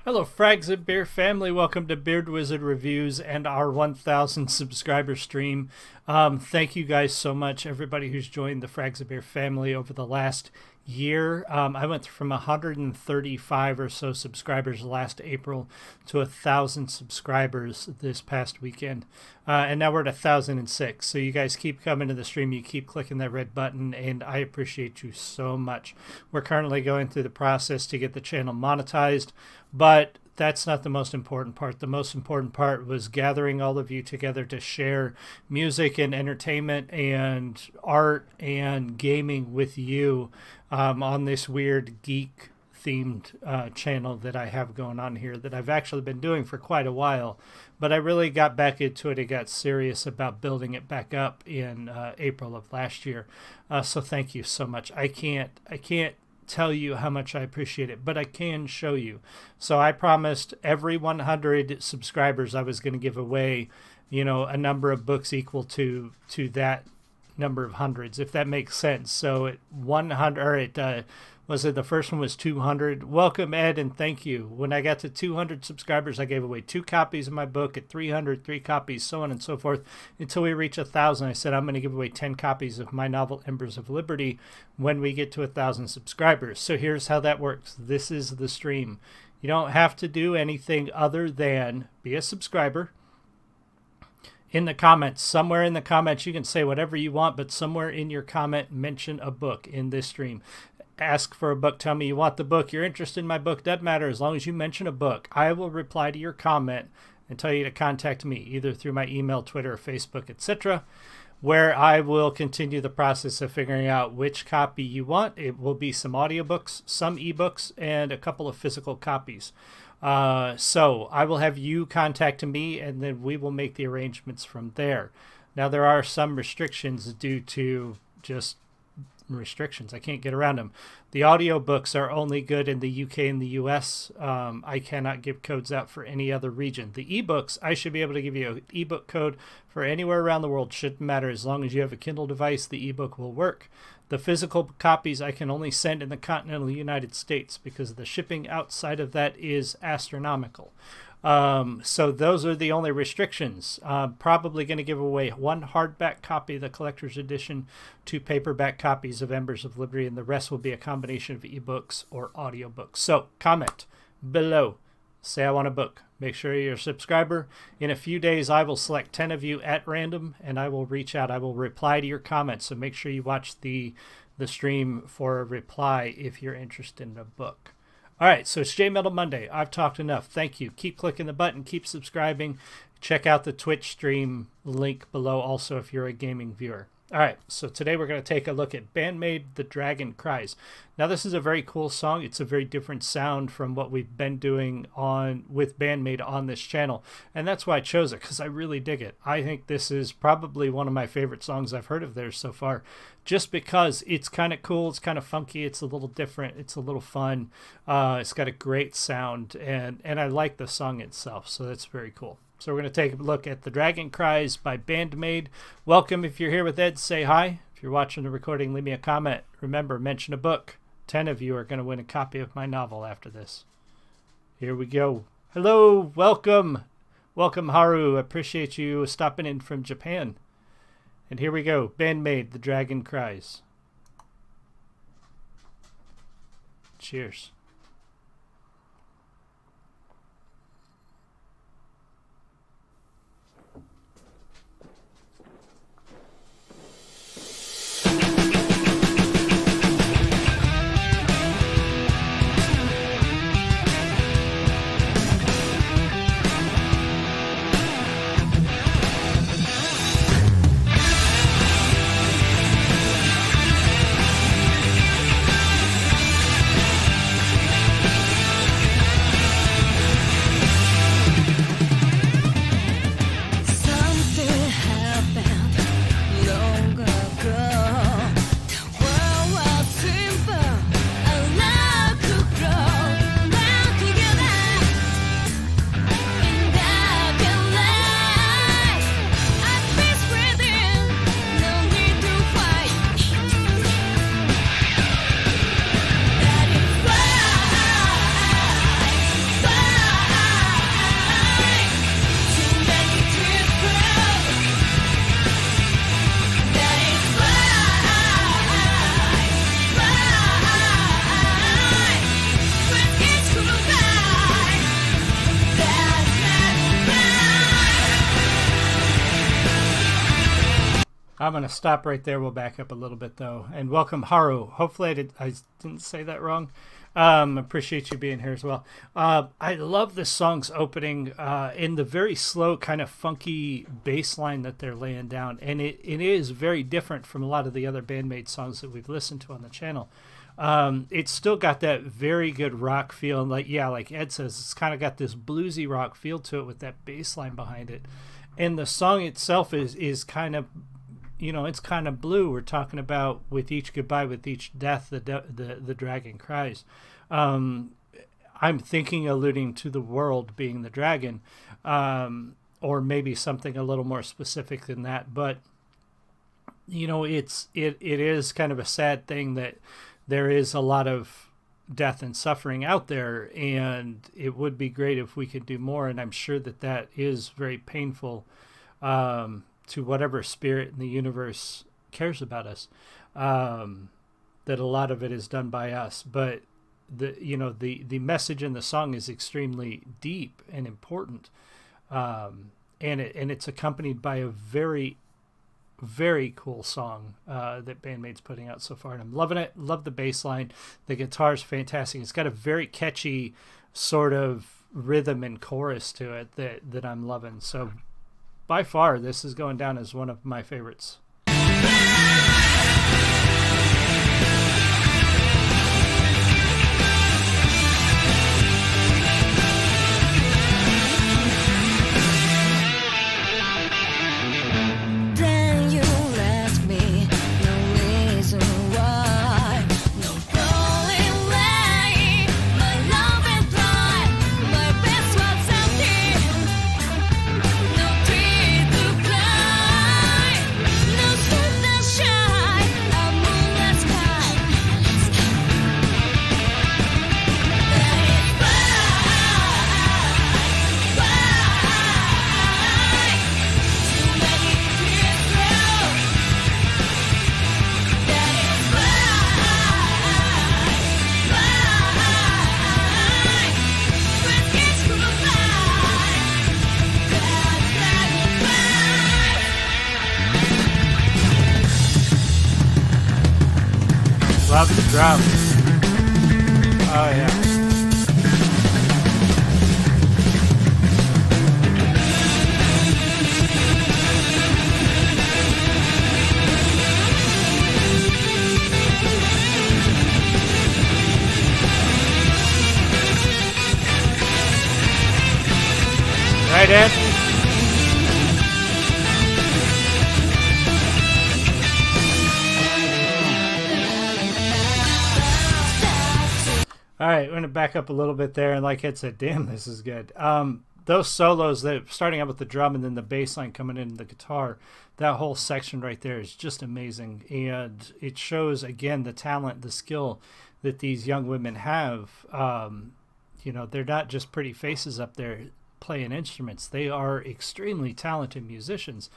Hello, Frags and Beer family. Welcome to Beard Wizard Reviews and our 1,000 subscriber stream. Thank you guys so much, everybody who's joined the Frags and Beer family over the last year. I went from 135 or so subscribers last April to 1,000 subscribers this past weekend. And now we're at 1,006. So you guys keep coming to the stream. You keep clicking that red button, and I appreciate you so much. We're currently going through the process to get the channel monetized, but that's not the most important part. The most important part was gathering all of you together to share music and entertainment and art and gaming with you on this weird geek themed channel that I have going on here that I've actually been doing for quite a while. But I really got back into it and got serious about building it back up in April of last year. So thank you so much. I can't tell you how much I appreciate it, but I can show you. So I promised every 100 subscribers I was going to give away, a number of books equal to that number of hundreds, if that makes sense. So at 100, or it was it the first one was 200. Welcome, Ed, and thank you. When I got to 200 subscribers, I gave away 2 copies of my book. At 300, 3 copies, so on and so forth, until we reach 1,000. I said I'm going to give away 10 copies of my novel Embers of Liberty when we get to 1,000 subscribers. So here's how that works. This is the stream. You don't have to do anything other than be a subscriber. In the comments, somewhere in the comments, you can say whatever you want, but somewhere in your comment, mention a book in this stream. Ask for a book. Tell me you want the book. You're interested in my book. Doesn't matter. As long as you mention a book, I will reply to your comment and tell you to contact me either through my email, Twitter, or Facebook, etc., where I will continue the process of figuring out which copy you want. It will be some audiobooks, some ebooks, and a couple of physical copies. So I will have you contact me, and then we will make the arrangements from there. Now, there are some restrictions due to just restrictions. I can't get around them. The audiobooks are only good in the UK and the US. I cannot give codes out for any other region. The ebooks, I should be able to give you an ebook code for anywhere around the world. Shouldn't matter. As long as you have a Kindle device, the ebook will work. The physical copies I can only send in the continental United States because the shipping outside of that is astronomical. So those are the only restrictions. Probably going to give away 1 hardback copy of the collector's edition, 2 paperback copies of Embers of Liberty, and the rest will be a combination of ebooks or audiobooks. So comment below. Say I want a book. Make sure you're a subscriber. In a few days, I will select 10 of you at random, and I will reach out. I will reply to your comments. So make sure you watch the stream for a reply if you're interested in a book. All right, so it's J Metal Monday. I've talked enough. Thank you. Keep clicking the button. Keep subscribing. Check out the Twitch stream link below also if you're a gaming viewer. All right, so today we're going to take a look at Maid, The Dragon Cries. Now, this is a very cool song. It's a very different sound from what we've been doing with Maid on this channel, and that's why I chose it, because I really dig it. I think this is probably one of my favorite songs I've heard of theirs so far, just because it's kind of cool, it's kind of funky, it's a little different, it's a little fun. It's got a great sound, and I like the song itself, so that's very cool. So we're going to take a look at The Dragon Cries by Maid. Welcome. If you're here with Ed, say hi. If you're watching the recording, leave me a comment. Remember, mention a book. 10 of you are going to win a copy of my novel after this. Here we go. Hello. Welcome. Welcome, Haru. Appreciate you stopping in from Japan. And here we go. Maid, The Dragon Cries. Cheers. I'm going to stop right there. We'll back up a little bit, though. And welcome, Haru. Hopefully I didn't say that wrong. Appreciate you being here as well. I love this song's opening in the very slow, kind of funky bass line that they're laying down. And it is very different from a lot of the other Band-Maid songs that we've listened to on the channel. It's still got that very good rock feel. And like Ed says, it's kind of got this bluesy rock feel to it with that bass line behind it. And the song itself is kind of, it's kind of blue. We're talking about with each goodbye, with each death, the dragon cries. I'm thinking alluding to the world being the dragon, or maybe something a little more specific than that. But it is kind of a sad thing that there is a lot of death and suffering out there, and it would be great if we could do more. And I'm sure that is very painful to whatever spirit in the universe cares about us, that a lot of it is done by us. But the message in the song is extremely deep and important, and it's accompanied by a very, very cool song that Band-Maid's putting out so far, and I'm loving it. Love the bass line. The guitar's fantastic. It's got a very catchy sort of rhythm and chorus to it that I'm loving. So by far, this is going down as one of my favorites. Love the drums. Oh, yeah. Right, Ed? All right, we're going to back up a little bit there. And like Ed said, damn, this is good. Those solos, starting out with the drum and then the bass line coming in the guitar, that whole section right there is just amazing. And it shows, again, the talent, the skill that these young women have. They're not just pretty faces up there playing instruments. They are extremely talented musicians.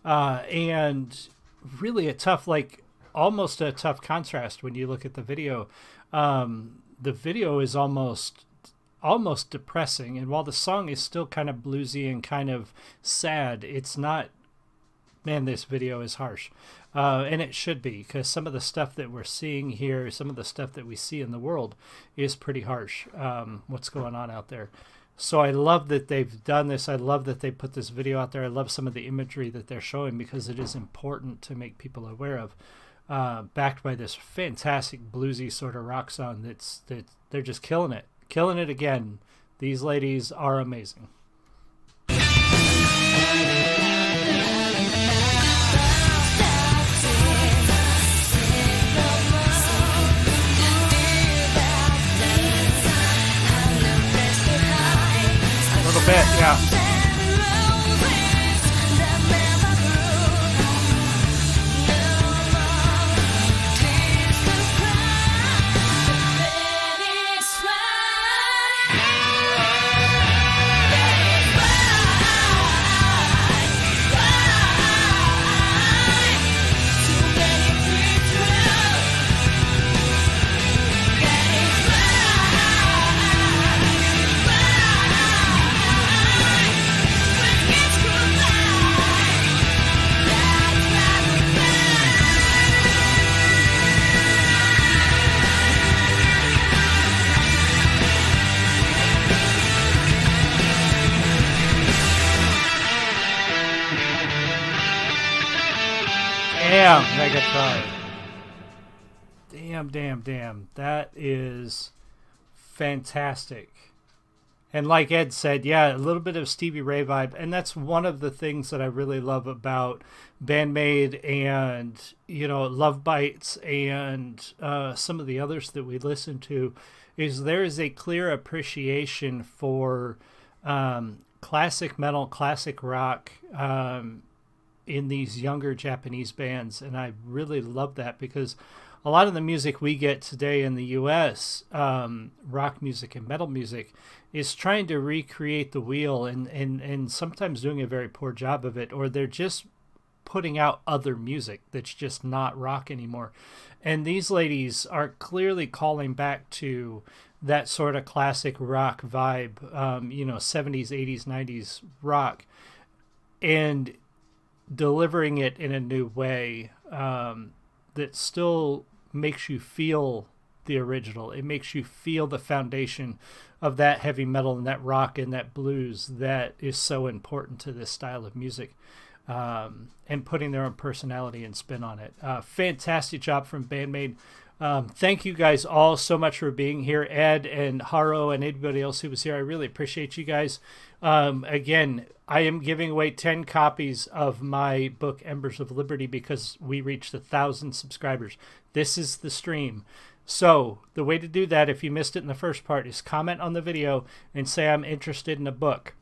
And really almost a tough contrast when you look at the video. The video is almost depressing, and while the song is still kind of bluesy and kind of sad, it's not. Man, this video is harsh, and it should be, because some of the stuff that we're seeing here, some of the stuff that we see in the world, is pretty harsh. What's going on out there? So I love that they've done this. I love that they put this video out there. I love some of the imagery that they're showing, because it is important to make people aware of. Backed by this fantastic bluesy sort of rock song that they're just killing it again. These ladies are amazing. A little bit, yeah. Damn, Megatron. Damn. That is fantastic. And like Ed said, yeah, a little bit of Stevie Ray vibe. And that's one of the things that I really love about Band Maid and, Love Bites and some of the others that we listen to, is there is a clear appreciation for classic metal, classic rock in these younger Japanese bands. And I really love that because a lot of the music we get today in the U.S., rock music and metal music, is trying to recreate the wheel and sometimes doing a very poor job of it, or they're just putting out other music that's just not rock anymore. And these ladies are clearly calling back to that sort of classic rock vibe, 70s, 80s, 90s rock, and delivering it in a new way that still makes you feel the original. It makes you feel the foundation of that heavy metal and that rock and that blues that is so important to this style of music, and putting their own personality and spin on it. Fantastic job from Band Maid. Thank you guys all so much for being here. Ed and Haro and anybody else who was here, I really appreciate you guys. Again, I am giving away 10 copies of my book, Embers of Liberty, because we reached 1,000 subscribers. This is the stream. So the way to do that, if you missed it in the first part, is comment on the video and say I'm interested in a book.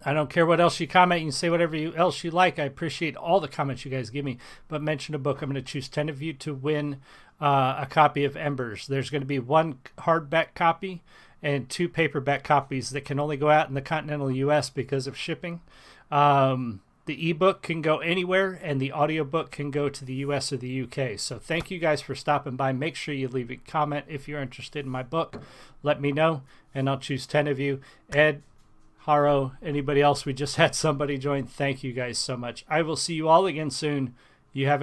I don't care what else you comment. You can say whatever else you like. I appreciate all the comments you guys give me, but mention a book. I'm going to choose 10 of you to win a copy of Embers. There's going to be one hardback copy and 2 paperback copies that can only go out in the continental U.S. because of shipping. The ebook can go anywhere, and the audiobook can go to the U.S. or the U.K. So thank you guys for stopping by. Make sure you leave a comment if you're interested in my book. Let me know, and I'll choose 10 of you. Ed, Haro, anybody else? We just had somebody join. Thank you guys so much. I will see you all again soon. You have a